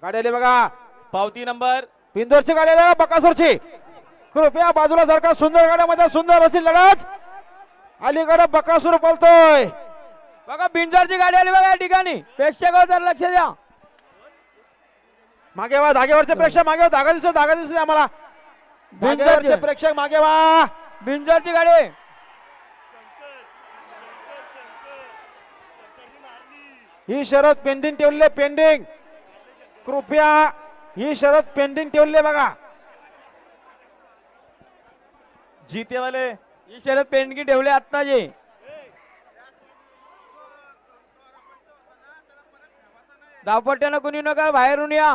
गाडी आली बघा, पावती नंबर पिंदोरची गाडी आली बकासूरची. कृपया बाजूला सारखा, सुंदर गाड्यामध्ये सुंदर अशी लढत. अलीकडे बकासूर बोलतोय बघा, बिंजरची गाडी आली बघा या ठिकाणी. प्रेक्षक जर लक्ष द्या. मागे वा, धागेवरचे प्रेक्षक मागे वा, धागा दिसतोय आम्हाला. धागेवरचे प्रेक्षक मागे वा. बिंजरची गाडी. ही शरद पेंडिंग ठेवले, पेंडिंग. कृपया ही शरद पेंडिंग ठेवले बघा. जीतेवाले ही शरद पेंडकी ठेवले आत्ताचे. धावपट्ट्यानं कुणी नका, बाहेरून या.